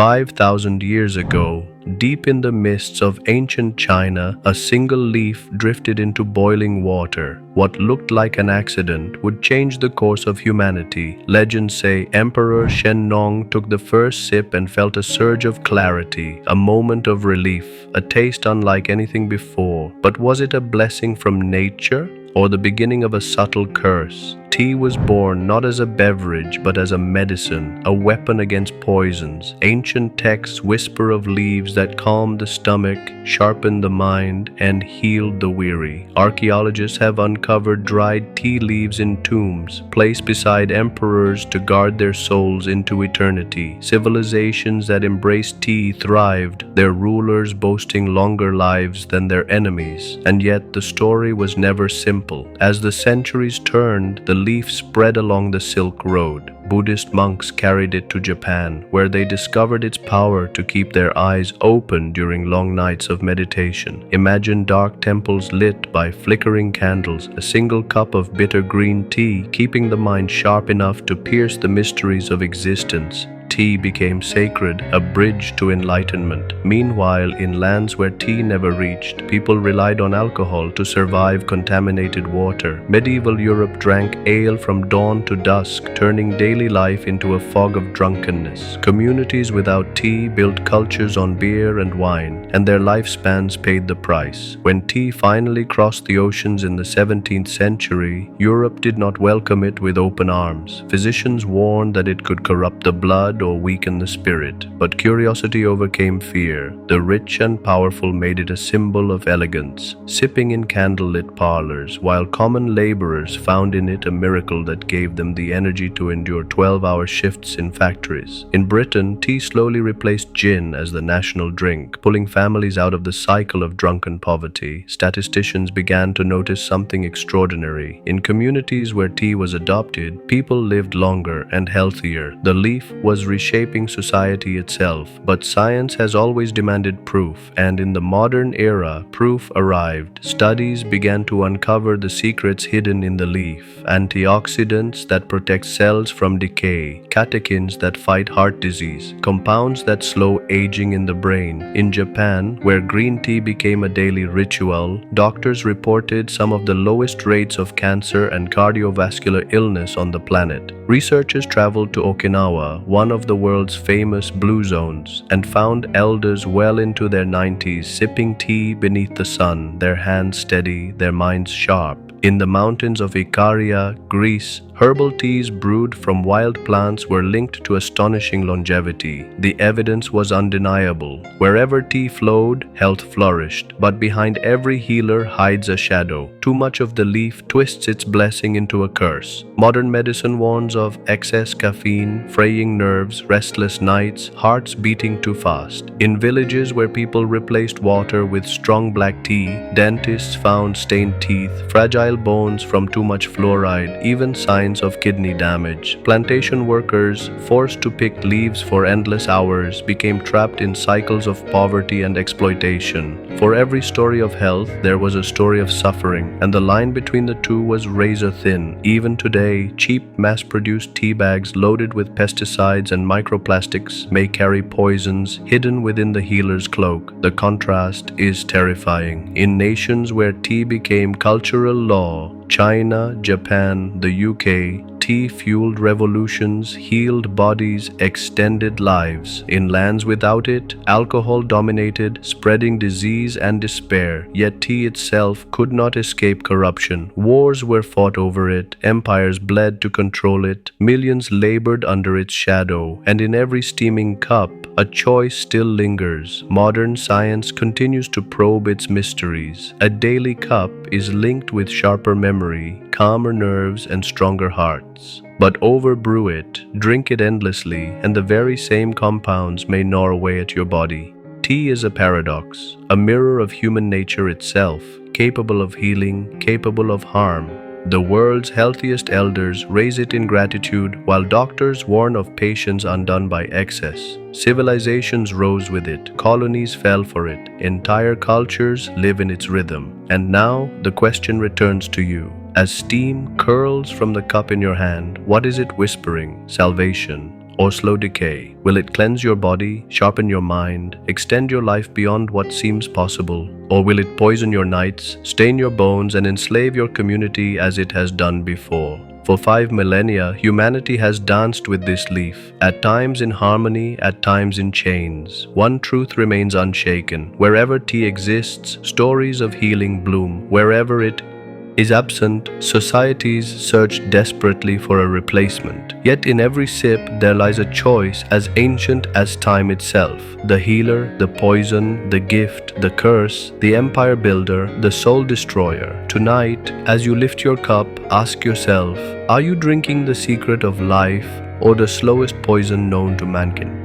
5,000 years ago, deep in the mists of ancient China, a single leaf drifted into boiling water. What looked like an accident would change the course of humanity. Legends say Emperor Shen Nong took the first sip and felt a surge of clarity, a moment of relief, a taste unlike anything before. But was it a blessing from nature, or the beginning of a subtle curse? Tea was born not as a beverage but as a medicine, a weapon against poisons. Ancient texts whisper of leaves that calmed the stomach, sharpened the mind, and healed the weary. Archaeologists have uncovered dried tea leaves in tombs, placed beside emperors to guard their souls into eternity. Civilizations that embraced tea thrived, their rulers boasting longer lives than their enemies. And yet the story was never simple. As the centuries turned, the leaf spread along the Silk Road. Buddhist monks carried it to Japan, where they discovered its power to keep their eyes open during long nights of meditation. Imagine dark temples lit by flickering candles, a single cup of bitter green tea keeping the mind sharp enough to pierce the mysteries of existence. Tea became sacred, a bridge to enlightenment. Meanwhile, in lands where tea never reached, people relied on alcohol to survive contaminated water. Medieval Europe drank ale from dawn to dusk, turning daily life into a fog of drunkenness. Communities without tea built cultures on beer and wine, and their lifespans paid the price. When tea finally crossed the oceans in the 17th century, Europe did not welcome it with open arms. Physicians warned that it could corrupt the blood or weaken the spirit, but curiosity overcame fear. The rich and powerful made it a symbol of elegance, sipping in candlelit parlors, while common laborers found in it a miracle that gave them the energy to endure 12-hour shifts in factories. In Britain, tea slowly replaced gin as the national drink, pulling families out of the cycle of drunken poverty. Statisticians began to notice something extraordinary. In communities where tea was adopted, people lived longer and healthier. The leaf was reshaping society itself, but science has always demanded proof, and in the modern era, proof arrived. Studies began to uncover the secrets hidden in the leaf: antioxidants that protect cells from decay, catechins that fight heart disease, compounds that slow aging in the brain. In Japan, where green tea became a daily ritual, doctors reported some of the lowest rates of cancer and cardiovascular illness on the planet. Researchers traveled to Okinawa, one of the world's famous blue zones, and found elders well into their 90s sipping tea beneath the sun, their hands steady, their minds sharp. In the mountains of Ikaria, Greece, herbal teas brewed from wild plants were linked to astonishing longevity. The evidence was undeniable. Wherever tea flowed, health flourished. But behind every healer hides a shadow. Too much of the leaf twists its blessing into a curse. Modern medicine warns of excess caffeine, fraying nerves, restless nights, hearts beating too fast. In villages where people replaced water with strong black tea, dentists found stained teeth, fragile bones from too much fluoride, even signs of kidney damage. Plantation workers, forced to pick leaves for endless hours, became trapped in cycles of poverty and exploitation. For every story of health, there was a story of suffering, and the line between the two was razor thin. Even today, cheap, mass-produced tea bags loaded with pesticides and microplastics may carry poisons hidden within the healer's cloak. The contrast is terrifying. In nations where tea became cultural law, China, Japan, the UK, tea-fueled revolutions healed bodies, extended lives. In lands without it, alcohol dominated, spreading disease and despair. Yet tea itself could not escape corruption. Wars were fought over it, empires bled to control it, millions labored under its shadow, and in every steaming cup, a choice still lingers. Modern science continues to probe its mysteries. A daily cup is linked with sharper memory, calmer nerves, and stronger hearts. But overbrew it, drink it endlessly, and the very same compounds may gnaw away at your body. Tea is a paradox, a mirror of human nature itself, capable of healing, capable of harm. The world's healthiest elders raise it in gratitude, while doctors warn of patients undone by excess. Civilizations rose with it, colonies fell for it, entire cultures live in its rhythm. And now the question returns to you. As steam curls from the cup in your hand, what is it whispering? Salvation or slow decay? Will it cleanse your body, sharpen your mind, extend your life beyond what seems possible? Or will it poison your nights, stain your bones, and enslave your community as it has done before? For 5 millennia, humanity has danced with this leaf, at times in harmony, at times in chains. One truth remains unshaken. Wherever tea exists, stories of healing bloom. Wherever it is absent, societies search desperately for a replacement. Yet in every sip there lies a choice as ancient as time itself. The healer, the poison, the gift, the curse, the empire builder, the soul destroyer. Tonight, as you lift your cup, ask yourself, are you drinking the secret of life or the slowest poison known to mankind?